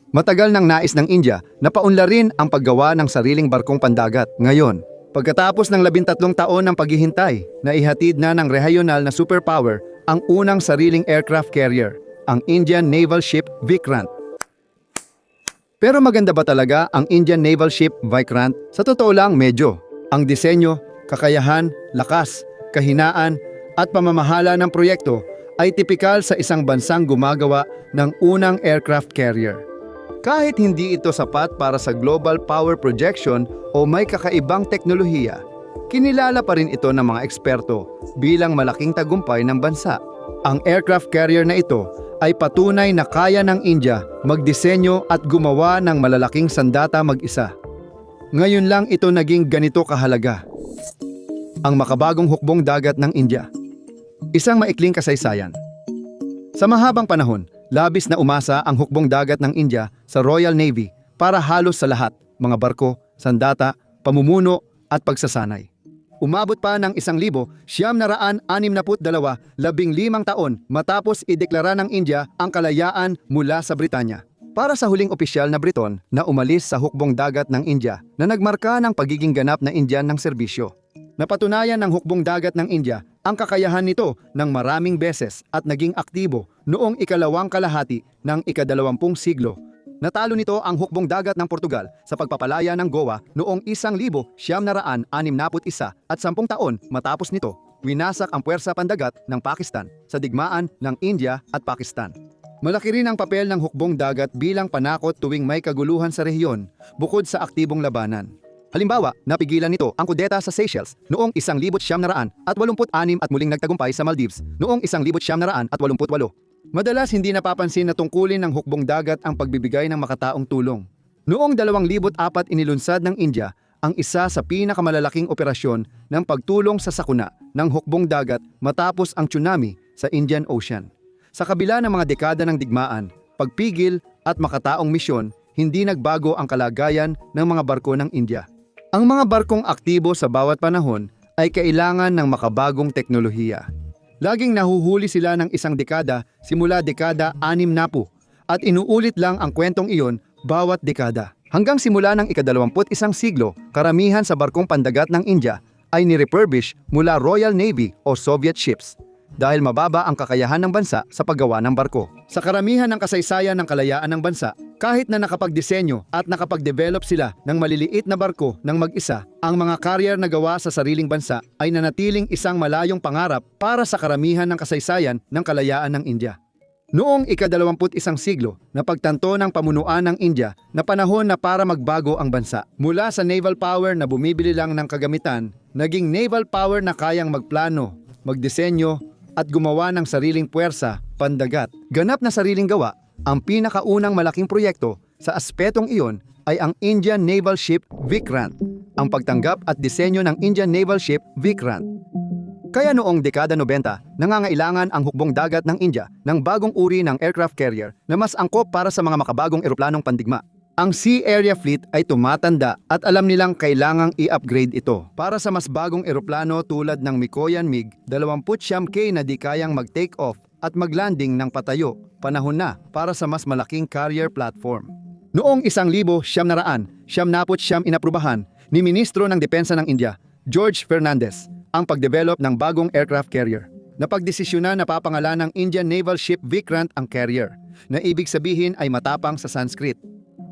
Matagal nang nais ng India na paunlarin ang paggawa ng sariling barkong pandagat. Ngayon, pagkatapos ng 13 taon ng paghihintay, naihatid na ng rehayonal na superpower ang unang sariling aircraft carrier, ang Indian Naval Ship Vikrant. Pero maganda ba talaga ang Indian Naval Ship Vikrant? Sa totoo lang, medyo. Ang disenyo, kakayahan, lakas, kahinaan at pamamahala ng proyekto ay tipikal sa isang bansang gumagawa ng unang aircraft carrier. Kahit hindi ito sapat para sa global power projection o may kakaibang teknolohiya, kinilala pa rin ito ng mga eksperto bilang malaking tagumpay ng bansa. Ang aircraft carrier na ito ay patunay na kaya ng India magdisenyo at gumawa ng malalaking sandata mag-isa. Ngayon lang ito naging ganito kahalaga. Ang makabagong hukbong dagat ng India. Isang maikling kasaysayan. Sa mahabang panahon, labis na umasa ang hukbong dagat ng India sa Royal Navy para halos sa lahat, mga barko, sandata, pamumuno at pagsasanay. Umabot pa ng 1,962, 15 taon matapos ideklara ng India ang kalayaan mula sa Britanya. Para sa huling opisyal na Briton na umalis sa hukbong dagat ng India na nagmarka ng pagiging ganap na Indian ng serbisyo. Napatunayan ng hukbong dagat ng India ang kakayahan nito ng maraming beses at naging aktibo noong ikalawang kalahati ng ika-20 siglo. Natalo nito ang hukbong dagat ng Portugal sa pagpapalaya ng Goa noong 1961 at 10 taon matapos nito, winasak ang puwersa pandagat ng Pakistan sa digmaan ng India at Pakistan. Malaki rin ang papel ng hukbong dagat bilang panakot tuwing may kaguluhan sa rehiyon bukod sa aktibong labanan. Halimbawa, napigilan nito ang kudeta sa Seychelles noong 1986 at muling nagtagumpay sa Maldives noong 1988. Madalas hindi napapansin na tungkulin ng hukbong dagat ang pagbibigay ng makataong tulong. Noong 2004 inilunsad ng India ang isa sa pinakamalalaking operasyon ng pagtulong sa sakuna ng hukbong dagat matapos ang tsunami sa Indian Ocean. Sa kabila ng mga dekada ng digmaan, pagpigil at makataong misyon, hindi nagbago ang kalagayan ng mga barko ng India. Ang mga barkong aktibo sa bawat panahon ay kailangan ng makabagong teknolohiya. Laging nahuhuli sila ng isang dekada simula dekada 60 at inuulit lang ang kwentong iyon bawat dekada. Hanggang simula ng ika-21 siglo, karamihan sa barkong pandagat ng India ay ni-refurbish mula Royal Navy o Soviet ships dahil mababa ang kakayahan ng bansa sa paggawa ng barko. Sa karamihan ng kasaysayan ng kalayaan ng bansa, kahit na nakapagdisenyo at nakapag-develop sila ng maliliit na barko ng mag-isa, ang mga carrier na gawa sa sariling bansa ay nanatiling isang malayong pangarap para sa karamihan ng kasaysayan ng kalayaan ng India. Noong ika-21 siglo, napagtanto ng pamunuan ng India na panahon na para magbago ang bansa. Mula sa naval power na bumibili lang ng kagamitan, naging naval power na kayang magplano, magdisenyo, at gumawa ng sariling puwersa, pandagat. Ganap na sariling gawa, ang pinakaunang malaking proyekto sa aspetong iyon ay ang Indian Naval Ship Vikrant, ang pagtanggap at disenyo ng Indian Naval Ship Vikrant. Kaya noong dekada 90, nangangailangan ang hukbong dagat ng India ng bagong uri ng aircraft carrier na mas angkop para sa mga makabagong eroplanong pandigma. Ang Sea Area Fleet ay tumatanda at alam nilang kailangang i-upgrade ito para sa mas bagong eroplano tulad ng Mikoyan MiG-29K na di kayang mag-take off at mag-landing ng patayo. Panahon na para sa mas malaking carrier platform. Noong 1979 inaprubahan ni Ministro ng Depensa ng India, George Fernandez, ang pagdevelop ng bagong aircraft carrier. Napagdesisyonan na papangalan ng Indian Naval Ship Vikrant ang carrier, na ibig sabihin ay matapang sa Sanskrit.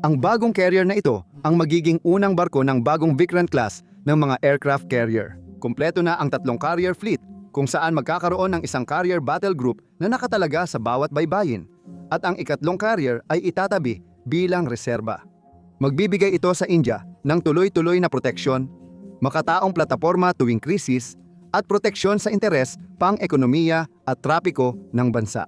Ang bagong carrier na ito ang magiging unang barko ng bagong Vikrant class ng mga aircraft carrier. Kumpleto na ang 3 carrier fleet kung saan magkakaroon ng isang carrier battle group na nakatalaga sa bawat baybayin at ang ikatlong carrier ay itatabi bilang reserba. Magbibigay ito sa India ng tuloy-tuloy na proteksyon, makataong plataporma tuwing krisis at proteksyon sa interes, pang-ekonomiya at trapiko ng bansa.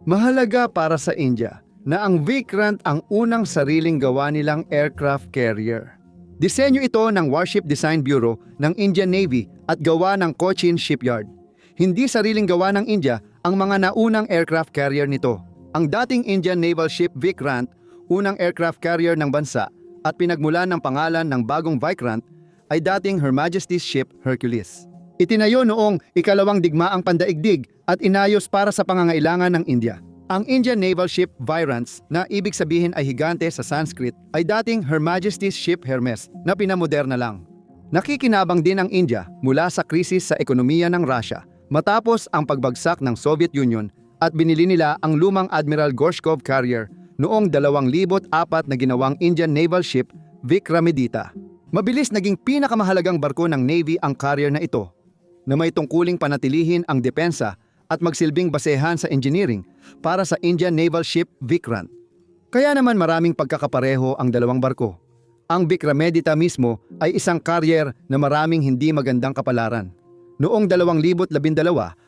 Mahalaga para sa India na ang Vikrant ang unang sariling gawa nilang aircraft carrier. Disenyo ito ng Warship Design Bureau ng Indian Navy at gawa ng Cochin Shipyard. Hindi sariling gawa ng India ang mga naunang aircraft carrier nito. Ang dating Indian Naval Ship Vikrant, unang aircraft carrier ng bansa at pinagmulan ng pangalan ng bagong Vikrant, ay dating Her Majesty's Ship Hercules. Itinayo noong ikalawang digmaang pandaigdig at inayos para sa pangangailangan ng India. Ang Indian naval ship Virants, na ibig sabihin ay higante sa Sanskrit, ay dating Her Majesty's Ship Hermes na pinamoderna lang. Nakikinabang din ang India mula sa krisis sa ekonomiya ng Russia matapos ang pagbagsak ng Soviet Union at binili nila ang lumang Admiral Gorshkov carrier noong 2004 na ginawang Indian naval ship Vikramaditya. Mabilis naging pinakamahalagang barko ng Navy ang carrier na ito, na may tungkuling panatilihin ang depensa at magsilbing basehan sa engineering para sa Indian naval ship Vikrant. Kaya naman maraming pagkakapareho ang dalawang barko. Ang Vikramaditya mismo ay isang carrier na maraming hindi magandang kapalaran. Noong 2012,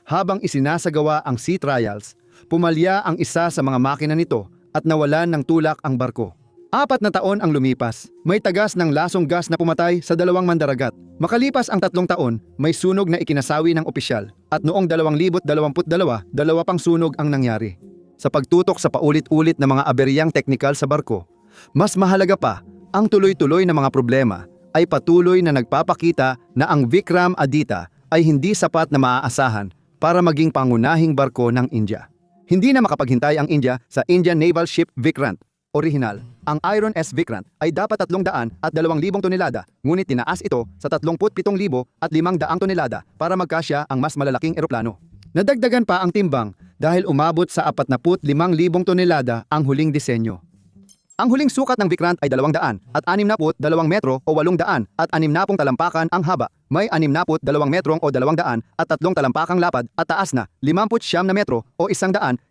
habang isinasagawa ang sea trials, pumalya ang isa sa mga makina nito at nawalan ng tulak ang barko. 4 na taon ang lumipas, may tagas ng lasong gas na pumatay sa 2 mandaragat. Makalipas ang 3 taon, may sunog na ikinasawi ng opisyal at noong 2022, 2 pang sunog ang nangyari. Sa pagtutok sa paulit-ulit na mga aberyang teknikal sa barko, mas mahalaga pa, ang tuloy-tuloy na mga problema ay patuloy na nagpapakita na ang Vikramaditya ay hindi sapat na maaasahan para maging pangunahing barko ng India. Hindi na makapaghintay ang India sa Indian Naval Ship Vikrant. Orihinal, ang Iron S. Vikrant ay dapat 300 at 2,000 tonelada, ngunit tinaas ito sa 37,500 tonelada para magkasya ang mas malalaking eroplano. Nadagdagan pa ang timbang dahil umabot sa 45,000 tonelada ang huling disenyo. Ang huling sukat ng Vikrant ay 200 at 62 metro o 800 at 60 talampakan ang haba. May 62 metro o 200 at 3 talampakang lapad at taas na 59 na metro o 174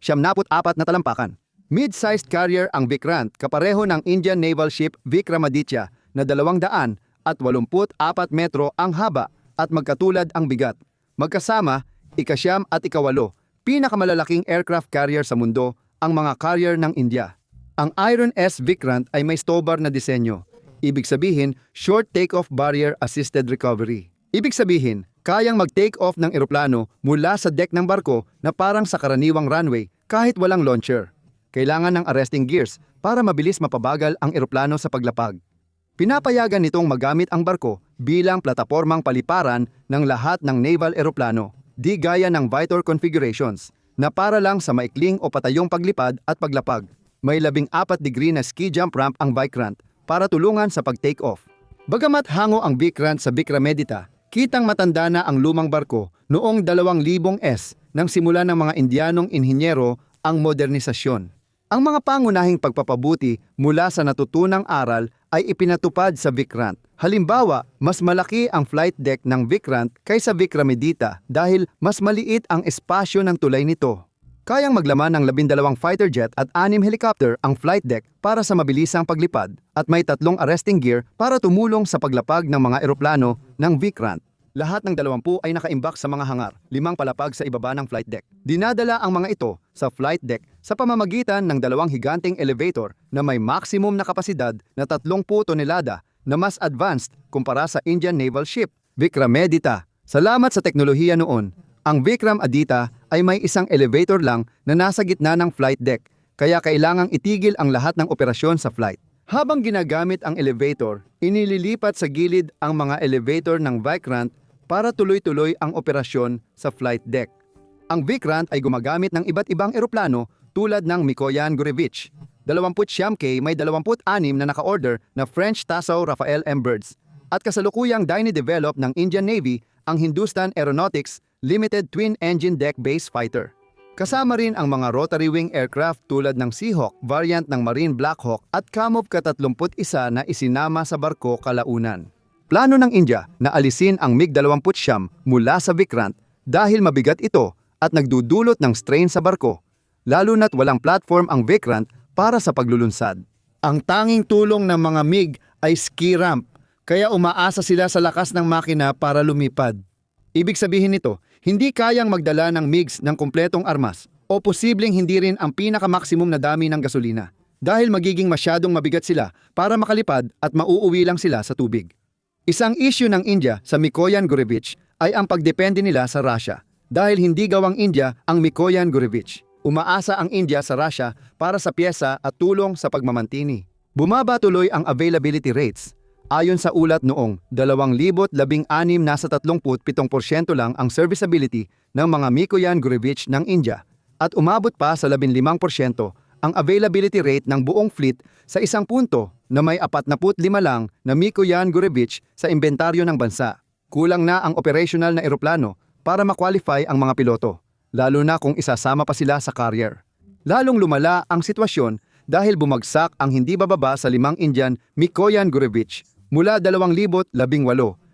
na talampakan. Mid-sized carrier ang Vikrant, kapareho ng Indian naval ship Vikramaditya na 200 at 84 metro ang haba at magkatulad ang bigat. Magkasama, ika-9 at ika-8, pinakamalalaking aircraft carrier sa mundo ang mga carrier ng India. Ang Iron S. Vikrant ay may stowbar na disenyo. Ibig sabihin, short take-off barrier assisted recovery. Ibig sabihin, kayang mag-take off ng eroplano mula sa deck ng barko na parang sa karaniwang runway kahit walang launcher. Kailangan ng arresting gears para mabilis mapabagal ang eroplano sa paglapag. Pinapayagan nitong magamit ang barko bilang platapormang paliparan ng lahat ng naval eroplano, di gaya ng Vitor configurations, na para lang sa maikling o patayong paglipad at paglapag. May 14 degree na ski jump ramp ang Vikrant para tulungan sa pag-take off. Bagamat hango ang Vikrant sa Vikramaditya, kitang matanda na ang lumang barko noong 2000s nang simula ng mga Indianong inhinyero ang modernisasyon. Ang mga pangunahing pagpapabuti mula sa natutunang aral ay ipinatupad sa Vikrant. Halimbawa, mas malaki ang flight deck ng Vikrant kaysa Vikramaditya dahil mas maliit ang espasyo ng tulay nito. Kayang maglaman ng 12 fighter jet at 6 helicopter ang flight deck para sa mabilisang paglipad at may 3 arresting gear para tumulong sa paglapag ng mga eroplano ng Vikrant. Lahat ng 20 ay nakaimbak sa mga hangar, 5 palapag sa ibaba ng flight deck. Dinadala ang mga ito sa flight deck sa pamamagitan ng 2 higanting elevator na may maximum na kapasidad na 30 tonelada na mas advanced kumpara sa Indian naval ship Vikramaditya. Salamat sa teknolohiya noon, ang Vikramaditya ay may isang elevator lang na nasa gitna ng flight deck, kaya kailangang itigil ang lahat ng operasyon sa flight. Habang ginagamit ang elevator, inililipat sa gilid ang mga elevator ng Vikrant para tuloy-tuloy ang operasyon sa flight deck. Ang Vikrant ay gumagamit ng iba't ibang eroplano tulad ng Mikoyan Gurevich. 29K may 26 na naka-order na French Dassault Rafale M birds. At kasalukuyang dine-develop ng Indian Navy ang Hindustan Aeronautics Limited Twin-Engine Deck-Based Fighter. Kasama rin ang mga rotary wing aircraft tulad ng Seahawk, variant ng Marine Black Hawk at Kamov Ka-31 na isinama sa barko kalaunan. Plano ng India na alisin ang MiG-29 mula sa Vikrant dahil mabigat ito at nagdudulot ng strain sa barko, lalo na't walang platform ang Vikrant para sa paglulunsad. Ang tanging tulong ng mga MiG ay ski ramp, kaya umaasa sila sa lakas ng makina para lumipad. Ibig sabihin nito, hindi kayang magdala ng MiGs ng kumpletong armas o posibleng hindi rin ang pinaka-maximum na dami ng gasolina dahil magiging masyadong mabigat sila para makalipad at mauuwi lang sila sa tubig. Isang issue ng India sa Mikoyan Gurevich ay ang pagdepende nila sa Russia dahil hindi gawang India ang Mikoyan Gurevich. Umaasa ang India sa Russia para sa pyesa at tulong sa pagmamantini. Bumaba tuloy ang availability rates. Ayon sa ulat noong 2016, nasa 37% lang ang serviceability ng mga Mikoyan Gurevich ng India at umabot pa sa 15% ang availability rate ng buong fleet sa isang punto na may 45 lang na Mikoyan Gurevich sa inventaryo ng bansa. Kulang na ang operational na eroplano para ma-qualify ang mga piloto, lalo na kung isasama pa sila sa carrier. Lalong lumala ang sitwasyon dahil bumagsak ang hindi bababa sa 5 Indian Mikoyan Gurevich mula 2018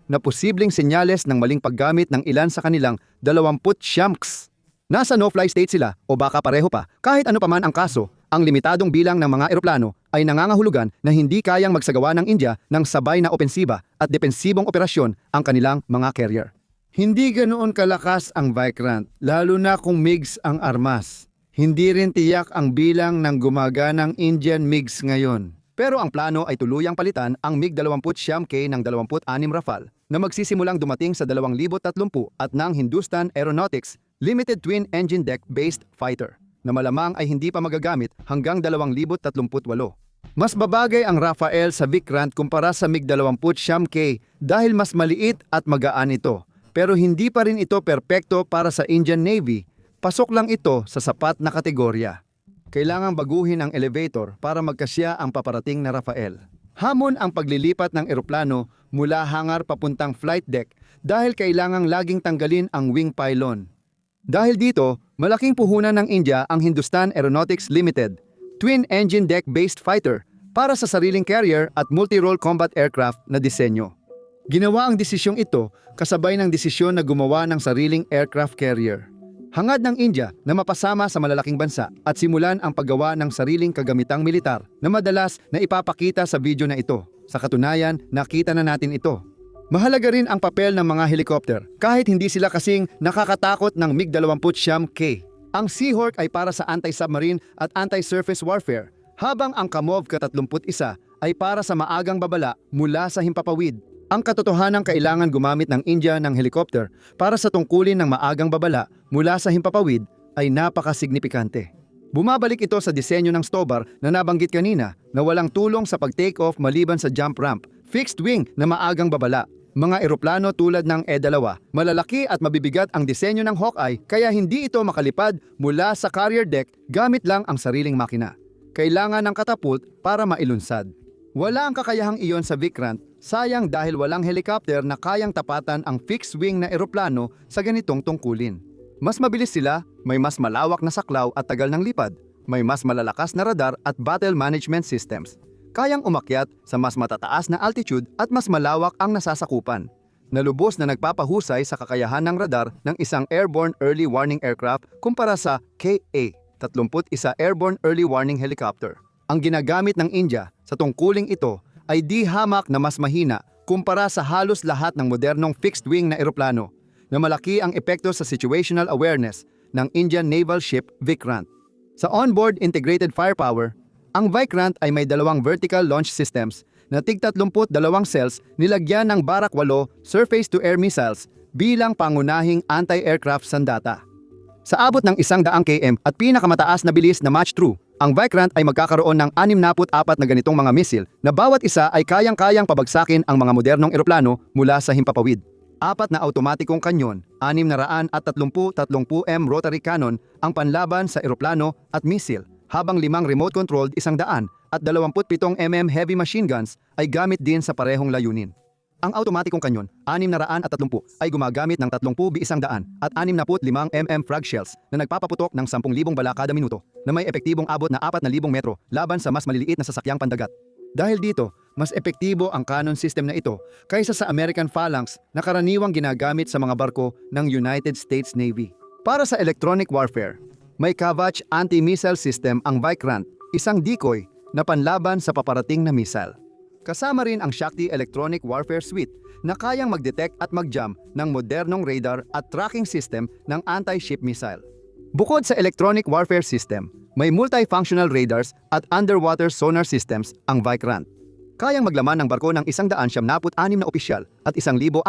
na posibleng senyales ng maling paggamit ng ilan sa kanilang 20 shamks. Nasa no-fly state sila o baka pareho pa. Kahit ano paman ang kaso, ang limitadong bilang ng mga eroplano ay nangangahulugan na hindi kayang magsagawa ng India ng sabay na opensiba at depensibong operasyon ang kanilang mga carrier. Hindi ganoon kalakas ang Vikrant, lalo na kung MiGs ang armas. Hindi rin tiyak ang bilang ng gumaganang Indian MiGs ngayon. Pero ang plano ay tuluyang palitan ang MiG-29K ng 26 Rafale na magsisimulang dumating sa 2030 at ng Hindustan Aeronautics Limited Twin Engine Deck-based fighter na malamang ay hindi pa magagamit hanggang 2038. Mas babagay ang Rafale sa Vikrant kumpara sa MiG-29K dahil mas maliit at magaan ito. Pero hindi pa rin ito perpekto para sa Indian Navy. Pasok lang ito sa sapat na kategorya. Kailangang baguhin ang elevator para magkasya ang paparating na Rafale. Hamon ang paglilipat ng eroplano mula hangar papuntang flight deck dahil kailangang laging tanggalin ang wing pylon. Dahil dito, malaking puhunan ng India ang Hindustan Aeronautics Limited, Twin Engine Deck-based fighter para sa sariling carrier at multi-role combat aircraft na disenyo. Ginawa ang desisyong ito kasabay ng desisyon na gumawa ng sariling aircraft carrier. Hangad ng India na mapasama sa malalaking bansa at simulan ang paggawa ng sariling kagamitang militar na madalas na ipapakita sa video na ito. Sa katunayan, nakita na natin ito. Mahalaga rin ang papel ng mga helicopter kahit hindi sila kasing nakakatakot ng MiG-29K. Ang Seahawk ay para sa anti-submarine at anti-surface warfare, habang ang Kamov Ka-31 ay para sa maagang babala mula sa himpapawid. Ang katotohanang kailangan gumamit ng India ng helicopter para sa tungkulin ng maagang babala mula sa himpapawid ay napakasignifikante. Bumabalik ito sa disenyo ng Stobar na nabanggit kanina na walang tulong sa pag-take off maliban sa jump ramp, fixed wing na maagang babala. Mga eroplano tulad ng E-2, malalaki at mabibigat ang disenyo ng Hawkeye kaya hindi ito makalipad mula sa carrier deck gamit lang ang sariling makina. Kailangan ng katapult para mailunsad. Wala ang kakayahang iyon sa Vikrant, sayang dahil walang helicopter na kayang tapatan ang fixed wing na eroplano sa ganitong tungkulin. Mas mabilis sila, may mas malawak na saklaw at tagal ng lipad, may mas malalakas na radar at battle management systems. Kayang umakyat sa mas matataas na altitude at mas malawak ang nasasakupan. Nalubos na nagpapahusay sa kakayahan ng radar ng isang airborne early warning aircraft kumpara sa Ka-31 airborne early warning helicopter. Ang ginagamit ng India sa tungkuling ito ay di hamak na mas mahina kumpara sa halos lahat ng modernong fixed-wing na eroplano na malaki ang epekto sa situational awareness ng Indian naval ship Vikrant. Sa onboard integrated firepower, ang Vikrant ay may 2 vertical launch systems na tig-32 cells nilagyan ng Barak 8 surface-to-air missiles bilang pangunahing anti-aircraft sandata. Sa abot ng 100 km at pinakamataas na bilis na Mach-3, ang Vikrant ay magkakaroon ng 64 na ganitong mga misil na bawat isa ay kayang-kayang pabagsakin ang mga modernong eroplano mula sa himpapawid. 4 na automatikong kanyon, 630 30M rotary cannon ang panlaban sa eroplano at misil, habang 5 remote-controlled 100 at 27mm heavy machine guns ay gamit din sa parehong layunin. Ang automatikong kanyon, 630 ay gumagamit ng 30B100 at 65mm frag shells na nagpapaputok ng 10,000 bala kada minuto na may epektibong abot na 4,000 metro laban sa mas maliliit na sasakyang pandagat. Dahil dito, mas epektibo ang cannon system na ito kaysa sa American Phalanx na karaniwang ginagamit sa mga barko ng United States Navy. Para sa electronic warfare, may Kavach anti-missile system ang Vikrant, isang decoy na panlaban sa paparating na missile. Kasama rin ang Shakti Electronic Warfare Suite na kayang mag-detect at mag-jam ng modernong radar at tracking system ng anti-ship missile. Bukod sa electronic warfare system, may multifunctional radars at underwater sonar systems ang Vikrant. Kayang maglaman ng barko ng 176 na opisyal at 1,449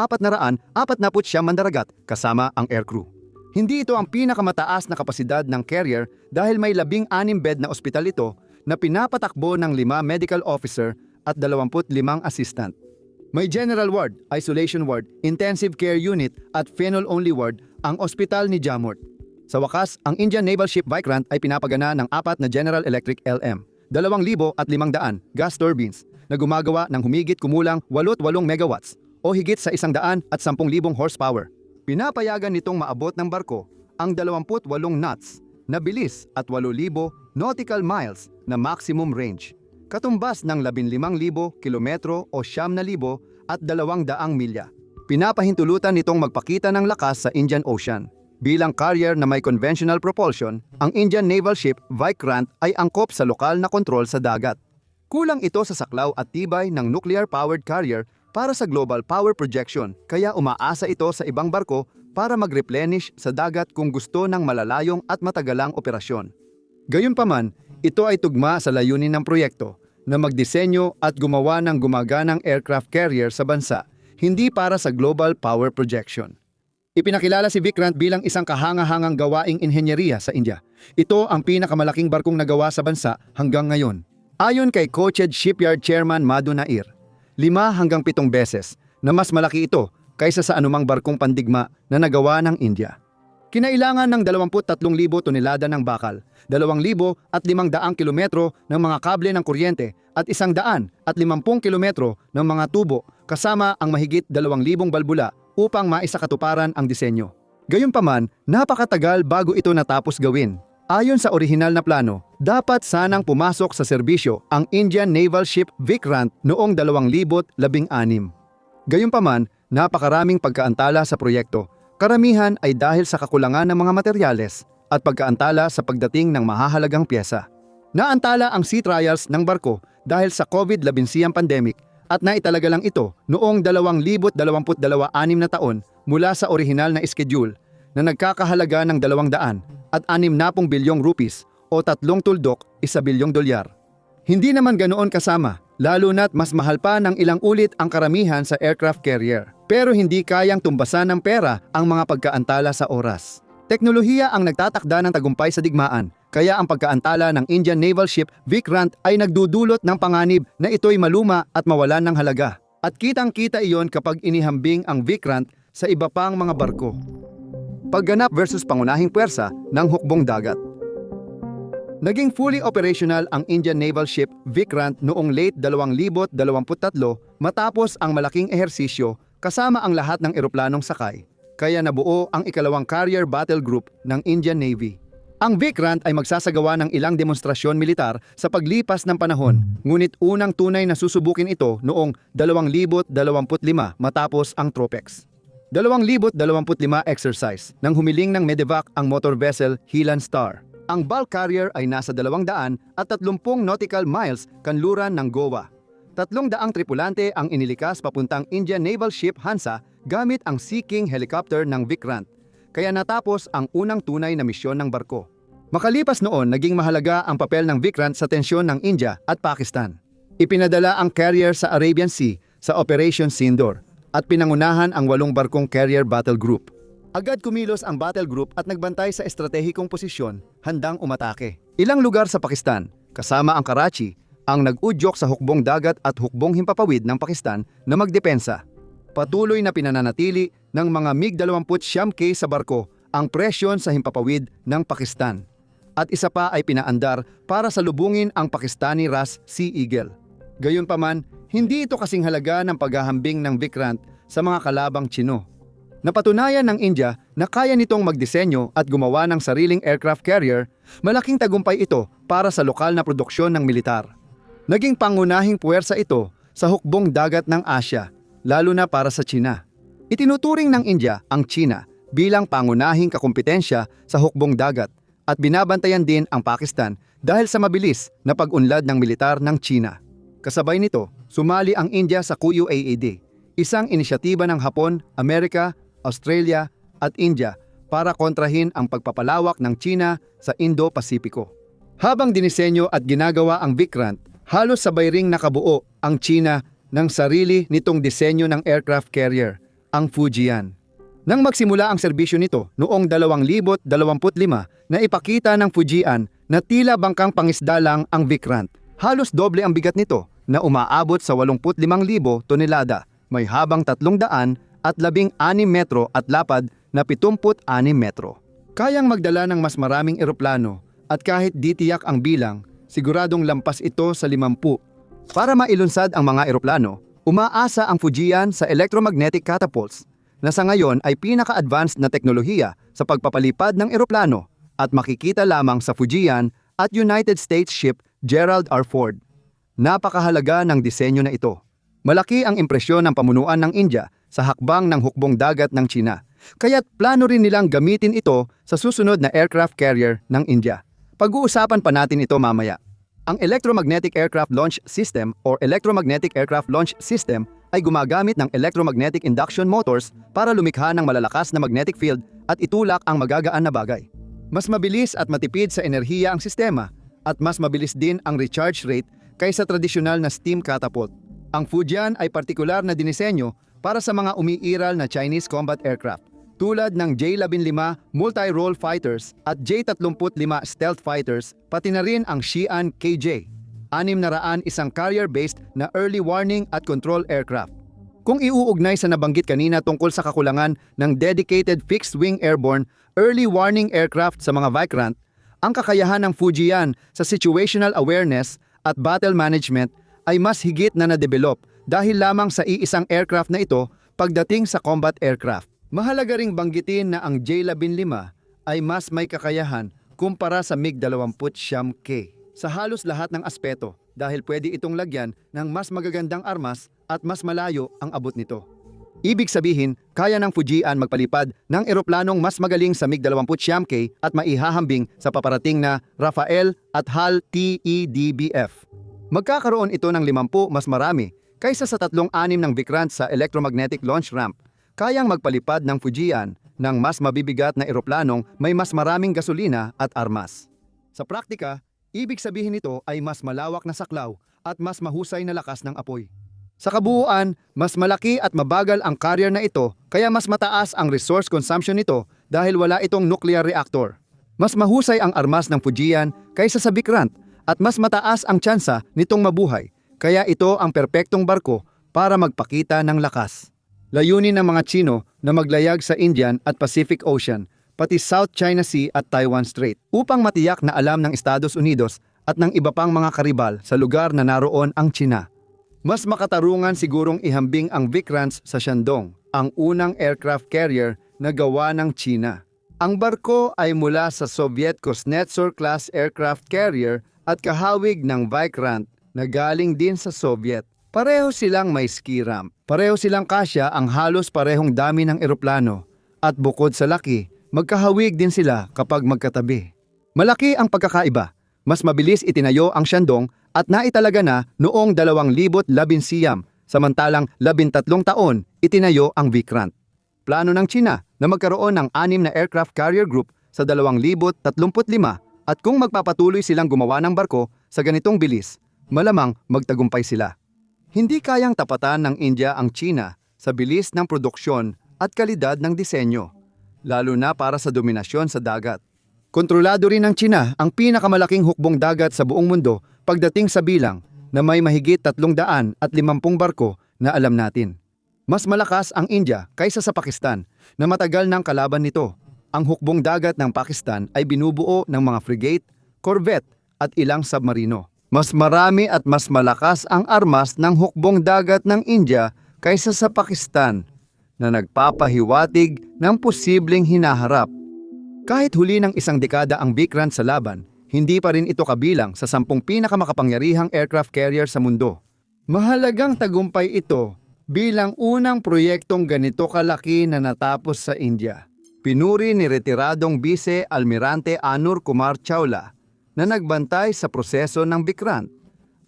mandaragat kasama ang aircrew. Hindi ito ang pinakamataas na kapasidad ng carrier dahil may 16 bed na ospital ito na pinapatakbo ng 5 medical officer at 25 assistant. May general ward, isolation ward, intensive care unit at phenol-only ward ang ospital ni Jamort. Sa wakas, ang Indian Naval Ship Vikrant ay pinapagana ng 4 na General Electric LM 2,500 gas turbines na gumagawa ng humigit kumulang 88 megawatts o higit sa 110,000 horsepower. Pinapayagan nitong maabot ng barko ang 28 knots na bilis at 8,000 nautical miles na maximum range, katumbas ng 15,000 kilometro o 9,000 at 200 milya. Pinapahintulutan nitong magpakita ng lakas sa Indian Ocean. Bilang carrier na may conventional propulsion, ang Indian Naval Ship Vikrant ay angkop sa lokal na kontrol sa dagat. Kulang ito sa saklaw at tibay ng nuclear-powered carrier para sa global power projection, kaya umaasa ito sa ibang barko para mag-replenish sa dagat kung gusto ng malalayong at matagalang operasyon. Gayunpaman, ito ay tugma sa layunin ng proyekto na magdisenyo at gumawa ng gumaganang aircraft carrier sa bansa, hindi para sa global power projection. Ipinakilala si Vikrant bilang isang kahanga-hangang gawaing inhenyeriya sa India. Ito ang pinakamalaking barkong nagawa sa bansa hanggang ngayon. Ayon kay Coated Shipyard Chairman Madhu Nair, 5 hanggang 7 beses na mas malaki ito kaysa sa anumang barkong pandigma na nagawa ng India. Kinailangan ng 23,000 tonelada ng bakal, 2,500 kilometro ng mga kable ng kuryente at 150 kilometro ng mga tubo kasama ang mahigit 2,000 balbula upang maisakatuparan ang disenyo. Gayunpaman, napakatagal bago ito natapos gawin. Ayon sa orihinal na plano, dapat sanang pumasok sa serbisyo ang Indian Naval Ship Vikrant noong 2016. Gayunpaman, napakaraming pagkaantala sa proyekto. Karamihan ay dahil sa kakulangan ng mga materyales at pagkaantala sa pagdating ng mahahalagang pyesa. Naantala ang sea trials ng barko dahil sa COVID-19 pandemic at naitalaga lang ito noong 2022 na taon mula sa orihinal na schedule na nagkakahalaga ng 260 bilyong rupees o 3 tuldok, 1 bilyong dolyar. Hindi naman ganoon kasama, lalo na't mas mahal pa ng ilang ulit ang karamihan sa aircraft carrier. Pero hindi kayang tumbasan ng pera ang mga pagkaantala sa oras. Teknolohiya ang nagtatakda ng tagumpay sa digmaan, kaya ang pagkaantala ng Indian Naval Ship Vikrant ay nagdudulot ng panganib na ito'y maluma at mawalan ng halaga. At kitang-kita iyon kapag inihambing ang Vikrant sa iba pang mga barko. Pagganap versus pangunahing puwersa ng hukbong dagat. Naging fully operational ang Indian Naval Ship Vikrant noong late 2023 matapos ang malaking ehersisyo kasama ang lahat ng eroplanong sakay. Kaya nabuo ang ikalawang carrier battle group ng Indian Navy. Ang Vikrant ay magsasagawa ng ilang demonstrasyon militar sa paglipas ng panahon, ngunit unang tunay na susubukin ito noong 2025 matapos ang Tropex. 2025 exercise nang humiling ng medevac ang motor vessel Hilan Star. Ang bulk carrier ay nasa 230 nautical miles kanluran ng Goa. 300 tripulante ang inilikas papuntang Indian Naval Ship Hansa gamit ang Sea King helicopter ng Vikrant, kaya natapos ang unang tunay na misyon ng barko. Makalipas noon, naging mahalaga ang papel ng Vikrant sa tensyon ng India at Pakistan. Ipinadala ang carrier sa Arabian Sea sa Operation Sindoor at pinangunahan ang 8 barkong carrier battle group. Agad kumilos ang battle group at nagbantay sa estratehikong posisyon, handang umatake. Ilang lugar sa Pakistan, kasama ang Karachi, ang nag-udyok sa hukbong dagat at hukbong himpapawid ng Pakistan na magdepensa. Patuloy na pinananatili ng mga MiG-29K sa barko ang presyon sa himpapawid ng Pakistan. At isa pa ay pinaandar para salubungin ang Pakistani Ras Sea Eagle. Gayunpaman, hindi ito kasing halaga ng paghahambing ng Vikrant sa mga kalabang Tsino. Napatunayan ng India na kaya nitong magdisenyo at gumawa ng sariling aircraft carrier, malaking tagumpay ito para sa lokal na produksyon ng militar. Naging pangunahing puwersa ito sa hukbong dagat ng Asya, lalo na para sa China. Itinuturing ng India ang China bilang pangunahing kakumpetensya sa hukbong dagat at binabantayan din ang Pakistan dahil sa mabilis na pag-unlad ng militar ng China. Kasabay nito, sumali ang India sa QUAD, isang inisyatiba ng Hapon, Amerika, Australia at India para kontrahin ang pagpapalawak ng China sa Indo-Pasipiko. Habang dinisenyo at ginagawa ang Vikrant, halos sabay ring nakabuo ang China ng sarili nitong disenyo ng aircraft carrier, ang Fujian. Nang magsimula ang serbisyo nito noong 2025, na ipakita ng Fujian na tila bangkang pangisda lang ang Vikrant. Halos doble ang bigat nito na umaabot sa 85,000 tonelada, may habang 316 metro at lapad na 76 metro. Kayang magdala ng mas maraming eroplano at kahit di tiyak ang bilang, siguradong lampas ito sa 50. Para mailunsad ang mga eroplano, umaasa ang Fujian sa electromagnetic catapults na sa ngayon ay pinaka-advanced na teknolohiya sa pagpapalipad ng eroplano at makikita lamang sa Fujian at United States ship Gerald R. Ford. Napakahalaga ng disenyo na ito. Malaki ang impresyon ng pamunuan ng India sa hakbang ng hukbong dagat ng China, kaya't plano rin nilang gamitin ito sa susunod na aircraft carrier ng India. Pag-uusapan pa natin ito mamaya. Ang Electromagnetic Aircraft Launch System or Electromagnetic Aircraft Launch System ay gumagamit ng electromagnetic induction motors para lumikha ng malalakas na magnetic field at itulak ang magagaan na bagay. Mas mabilis at matipid sa enerhiya ang sistema at mas mabilis din ang recharge rate kaysa tradisyonal na steam catapult. Ang Fujian ay partikular na dinisenyo para sa mga umiiral na Chinese combat aircraft tulad ng J-15 multi-role fighters at J-35 stealth fighters, pati na rin ang Xi'an KJ. 600 isang carrier-based na early warning at control aircraft. Kung iuugnay sa nabanggit kanina tungkol sa kakulangan ng dedicated fixed-wing airborne early warning aircraft sa mga Vikrant, ang kakayahan ng Fujian sa situational awareness at battle management ay mas higit na na-develop dahil lamang sa iisang aircraft na ito pagdating sa combat aircraft. Mahalaga ring banggitin na ang J-15 ay mas may kakayahan kumpara sa MiG-29K sa halos lahat ng aspeto dahil pwede itong lagyan ng mas magagandang armas at mas malayo ang abot nito. Ibig sabihin, kaya ng Fujian magpalipad ng eroplanong mas magaling sa MiG-29K at maihahambing sa paparating na Rafael at HAL TEDBF. Magkakaroon ito ng 50 mas marami kaysa sa 3-6 ng Vikrant sa electromagnetic launch ramp. Kayang magpalipad ng Fujian ng mas mabibigat na eroplanong may mas maraming gasolina at armas. Sa praktika, ibig sabihin nito ay mas malawak na saklaw at mas mahusay na lakas ng apoy. Sa kabuuan, mas malaki at mabagal ang carrier na ito kaya mas mataas ang resource consumption nito dahil wala itong nuclear reactor. Mas mahusay ang armas ng Fujian kaysa sa Vikrant at mas mataas ang tsansa nitong mabuhay kaya ito ang perpektong barko para magpakita ng lakas. Layunin ng mga Tsino na maglayag sa Indian at Pacific Ocean, pati South China Sea at Taiwan Strait, upang matiyak na alam ng Estados Unidos at ng iba pang mga karibal sa lugar na naroon ang China. Mas makatarungan sigurong ihambing ang Vikrants sa Shandong, ang unang aircraft carrier na gawa ng China. Ang barko ay mula sa Soviet Kuznetsov-class aircraft carrier at kahawig ng Vikrant na galing din sa Soviet. Pareho silang may ski ramp. Pareho silang kasya ang halos parehong dami ng eroplano. At bukod sa laki, magkahawig din sila kapag magkatabi. Malaki ang pagkakaiba. Mas mabilis itinayo ang Shandong at naitalaga na noong 2011, samantalang 13 taon itinayo ang Vikrant. Plano ng China na magkaroon ng 6 na aircraft carrier group sa 2035 at kung magpapatuloy silang gumawa ng barko sa ganitong bilis, malamang magtagumpay sila. Hindi kayang tapatan ng India ang China sa bilis ng produksyon at kalidad ng disenyo, lalo na para sa dominasyon sa dagat. Kontrolado rin ng China ang pinakamalaking hukbong dagat sa buong mundo pagdating sa bilang na may mahigit 350 barko na alam natin. Mas malakas ang India kaysa sa Pakistan na matagal ng kalaban nito. Ang hukbong dagat ng Pakistan ay binubuo ng mga frigate, corvette at ilang submarino. Mas marami at mas malakas ang armas ng hukbong dagat ng India kaysa sa Pakistan na nagpapahiwatig ng posibleng hinaharap. Kahit huli ng isang dekada ang Vikrant sa laban, hindi pa rin ito kabilang sa 10 pinakamakapangyarihang aircraft carrier sa mundo. Mahalagang tagumpay ito bilang unang proyektong ganito kalaki na natapos sa India. Pinuri ni retiradong Vice Almirante Anur Kumar Chawla na nagbantay sa proseso ng Vikrant,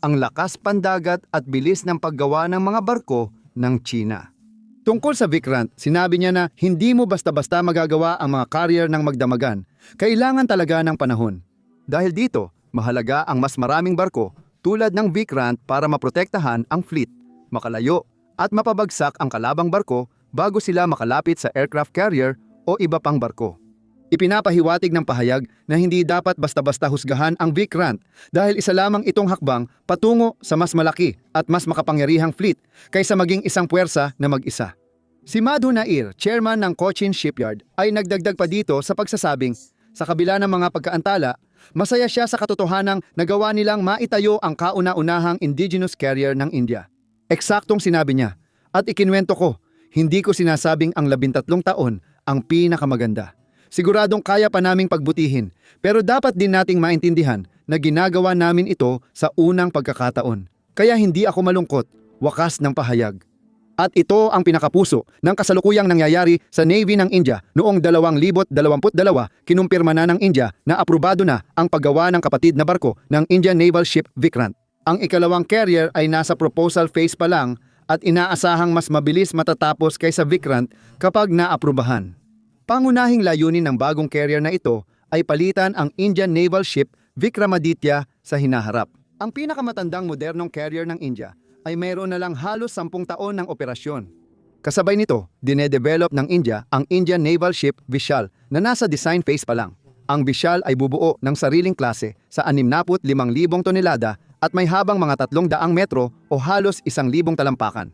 ang lakas pandagat at bilis ng paggawa ng mga barko ng China. Tungkol sa Vikrant, sinabi niya na hindi mo basta-basta magagawa ang mga carrier ng magdamagan. Kailangan talaga ng panahon. Dahil dito, mahalaga ang mas maraming barko tulad ng Vikrant para maprotektahan ang fleet, makalayo at mapabagsak ang kalabang barko bago sila makalapit sa aircraft carrier o iba pang barko. Ipinapahiwatig ng pahayag na hindi dapat basta-basta husgahan ang Vikrant dahil isa lamang itong hakbang patungo sa mas malaki at mas makapangyarihang fleet kaysa maging isang puwersa na mag-isa. Si Madhu Nair, chairman ng Cochin Shipyard, ay nagdagdag pa dito sa pagsasabing, sa kabila ng mga pagkaantala, masaya siya sa katotohanang nagawa nilang maitayo ang kauna-unahang indigenous carrier ng India. Eksaktong sinabi niya, at ikinwento ko, hindi ko sinasabing ang 13 taon ang pinakamaganda. Siguradong kaya pa naming pagbutihin, pero dapat din nating maintindihan na ginagawa namin ito sa unang pagkakataon. Kaya hindi ako malungkot, wakas ng pahayag. At ito ang pinakapuso ng kasalukuyang nangyayari sa Navy ng India noong 2022, kinumpirma na ng India na aprobado na ang paggawa ng kapatid na barko ng Indian Naval Ship Vikrant. Ang ikalawang carrier ay nasa proposal phase pa lang at inaasahang mas mabilis matatapos kaysa Vikrant kapag naaprubahan. Pangunahing layunin ng bagong carrier na ito ay palitan ang Indian Naval Ship Vikramaditya sa hinaharap. Ang pinakamatandang modernong carrier ng India ay mayroon na lang halos 10 taon ng operasyon. Kasabay nito, dinedevelop ng India ang Indian Naval Ship Vishal na nasa design phase pa lang. Ang Vishal ay bubuo ng sariling klase sa 65,000 tonelada at may habang mga 300 metro o halos 1,000 talampakan.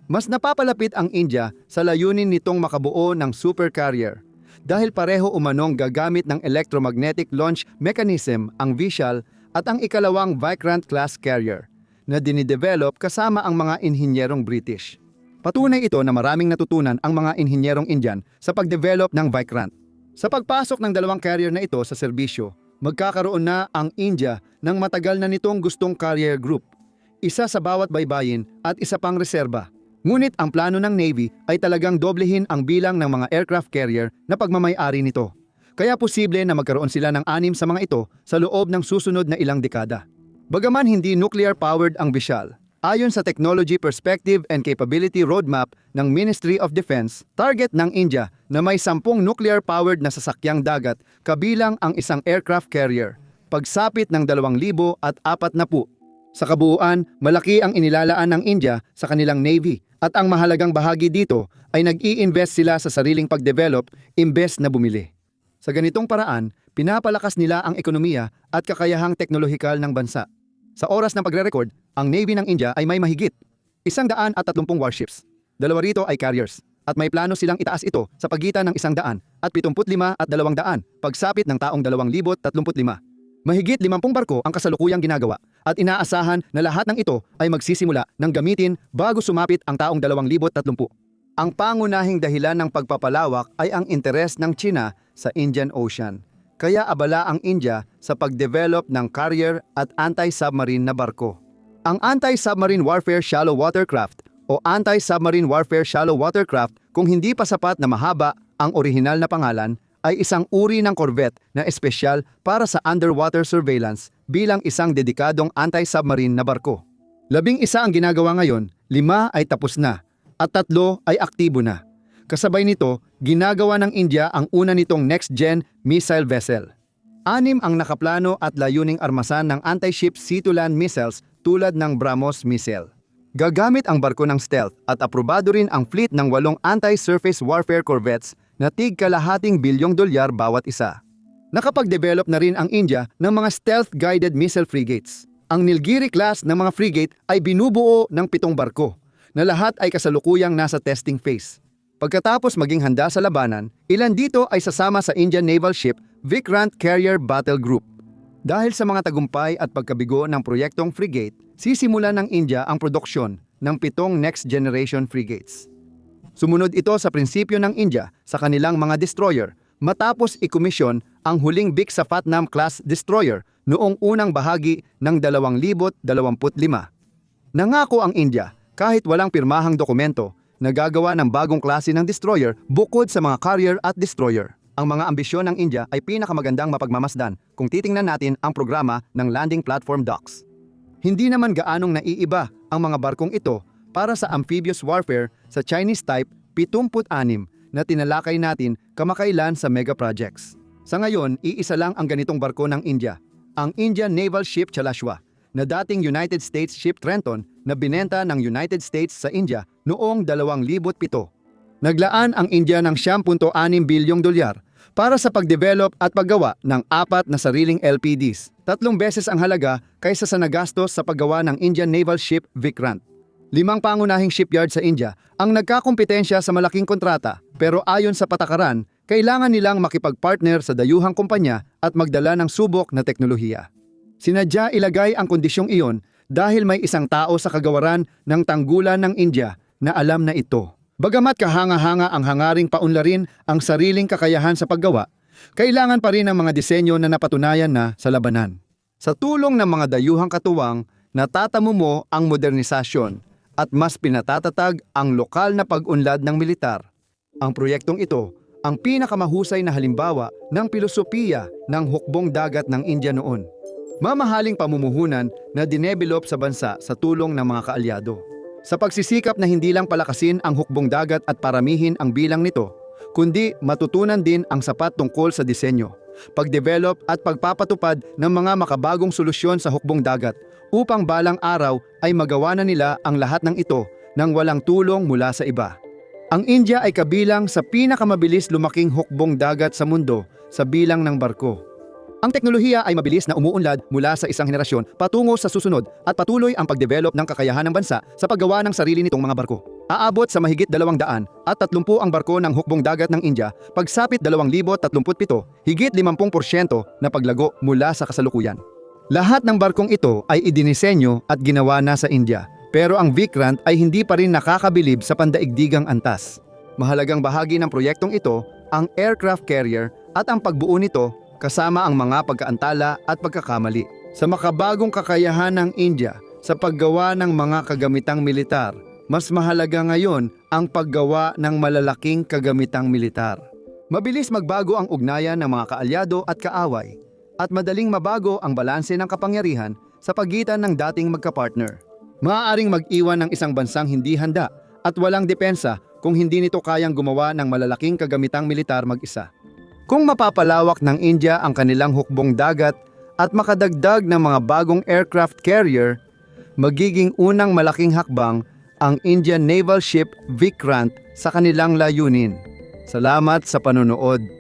Mas napapalapit ang India sa layunin nitong makabuo ng super carrier dahil pareho umanong gagamit ng electromagnetic launch mechanism ang Vishal at ang ikalawang Vikrant-class carrier na dinidevelop kasama ang mga inhinyerong British. Patunay ito na maraming natutunan ang mga inhinyerong Indian sa pagdevelop ng Vikrant. Sa pagpasok ng dalawang carrier na ito sa serbisyo, magkakaroon na ang India ng matagal na nitong gustong carrier group, isa sa bawat baybayin at isa pang reserba. Ngunit ang plano ng Navy ay talagang doblehin ang bilang ng mga aircraft carrier na pagmamay-ari nito. Kaya posible na magkaroon sila ng 6 sa mga ito sa loob ng susunod na ilang dekada. Bagaman hindi nuclear-powered ang Vishal, ayon sa Technology Perspective and Capability Roadmap ng Ministry of Defense, target ng India na may 10 nuclear-powered na sasakyang dagat kabilang ang isang aircraft carrier, pagsapit ng 2,040. Sa kabuuan, malaki ang inilalaan ng India sa kanilang Navy at ang mahalagang bahagi dito ay nag-i-invest sila sa sariling pagdevelop imbes na bumili. Sa ganitong paraan, pinapalakas nila ang ekonomiya at kakayahang teknolohikal ng bansa. Sa oras ng pagre-record, ang Navy ng India ay may mahigit 130 warships. 2 rito ay carriers, at may plano silang itaas ito sa pagitan ng 175 at 200 pagsapit ng taong 2035. Mahigit 50 barko ang kasalukuyang ginagawa at inaasahan na lahat ng ito ay magsisimula ng gamitin bago sumapit ang taong 2030. Ang pangunahing dahilan ng pagpapalawak ay ang interes ng China sa Indian Ocean. Kaya abala ang India sa pagdevelop ng carrier at anti-submarine na barko. Ang Anti-Submarine Warfare Shallow Watercraft o Anti-Submarine Warfare Shallow Watercraft, kung hindi pa sapat na mahaba ang orihinal na pangalan, ay isang uri ng corvette na espesyal para sa underwater surveillance bilang isang dedikadong anti-submarine na barko. 11 ang ginagawa ngayon, 5 ay tapos na, at 3 ay aktibo na. Kasabay nito, ginagawa ng India ang una nitong next-gen missile vessel. 6 ang nakaplano at layuning armasan ng anti-ship sea-to-land missiles tulad ng BrahMos missile. Gagamit ang barko ng stealth at aprobado rin ang fleet ng 8 anti-surface warfare corvettes na tig-kalahating bilyong dolyar bawat isa. Nakapag-develop na rin ang India ng mga stealth-guided missile frigates. Ang Nilgiri class ng mga frigate ay binubuo ng 7 barko na lahat ay kasalukuyang nasa testing phase. Pagkatapos maging handa sa labanan, ilan dito ay sasama sa Indian Naval Ship Vikrant Carrier Battle Group. Dahil sa mga tagumpay at pagkabigo ng proyektong frigate, sisimulan ng India ang produksyon ng 7 next-generation frigates. Sumunod ito sa prinsipyo ng India sa kanilang mga destroyer matapos ikomisyon ang huling Visakhapatnam-class destroyer noong unang bahagi ng 2025. Nangako ang India kahit walang pirmahang dokumento na gagawa ng bagong klase ng destroyer bukod sa mga carrier at destroyer. Ang mga ambisyon ng India ay pinakamagandang mapagmamasdan kung titingnan natin ang programa ng Landing Platform Docks. Hindi naman gaanong naiiba ang mga barkong ito para sa amphibious warfare sa Chinese Type 76 na tinalakay natin kamakailan sa mega projects. Sa ngayon, iisa lang ang ganitong barko ng India, ang Indian Naval Ship Chalashwa, na dating United States Ship Trenton na binenta ng United States sa India noong 2007. Naglaan ang India ng 10.6 bilyong dolyar para sa pagdevelop at paggawa ng 4 na sariling LPDs, 3 beses ang halaga kaysa sa nagastos sa paggawa ng Indian Naval Ship Vikrant. 5 pangunahing shipyard sa India ang nagkakompetensya sa malaking kontrata, pero ayon sa patakaran, kailangan nilang makipagpartner sa dayuhang kumpanya at magdala ng subok na teknolohiya. Sinadya ilagay ang kondisyong iyon dahil may isang tao sa kagawaran ng tanggulan ng India na alam na ito. Bagamat kahanga-hanga ang hangaring paunlarin ang sariling kakayahan sa paggawa, kailangan pa rin ang mga disenyo na napatunayan na sa labanan. Sa tulong ng mga dayuhang katuwang, natatamo mo ang modernisasyon at mas pinatatatag ang lokal na pag-unlad ng militar. Ang proyektong ito ang pinakamahusay na halimbawa ng pilosopiya ng hukbong dagat ng India noon. Mamahaling pamumuhunan na dinevelop sa bansa sa tulong ng mga kaalyado. Sa pagsisikap na hindi lang palakasin ang hukbong dagat at paramihin ang bilang nito, kundi matutunan din ang sapat tungkol sa disenyo, pagdevelop at pagpapatupad ng mga makabagong solusyon sa hukbong dagat upang balang araw ay magawa na nila ang lahat ng ito nang walang tulong mula sa iba. Ang India ay kabilang sa pinakamabilis lumaking hukbong dagat sa mundo sa bilang ng barko. Ang teknolohiya ay mabilis na umuunlad mula sa isang henerasyon patungo sa susunod at patuloy ang pagdevelop ng kakayahan ng bansa sa paggawa ng sarili nitong mga barko. Aabot sa mahigit 200 at 30 ang barko ng hukbong dagat ng India pagsapit 2037, higit 50% na paglago mula sa kasalukuyan. Lahat ng barkong ito ay idinisenyo at ginawa na sa India, pero ang Vikrant ay hindi pa rin nakakabilib sa pandaigdigang antas. Mahalagang bahagi ng proyektong ito ang aircraft carrier at ang pagbuo nito kasama ang mga pagkaantala at pagkakamali. Sa makabagong kakayahan ng India sa paggawa ng mga kagamitang militar, mas mahalaga ngayon ang paggawa ng malalaking kagamitang militar. Mabilis magbago ang ugnayan ng mga kaalyado at kaaway, at madaling mabago ang balanse ng kapangyarihan sa pagitan ng dating magkapartner. Maaaring mag-iwan ng isang bansang hindi handa at walang depensa kung hindi nito kayang gumawa ng malalaking kagamitang militar mag-isa. Kung mapapalawak ng India ang kanilang hukbong dagat at makadagdag ng mga bagong aircraft carrier, magiging unang malaking hakbang ang Indian Naval Ship Vikrant sa kanilang layunin. Salamat sa panonood.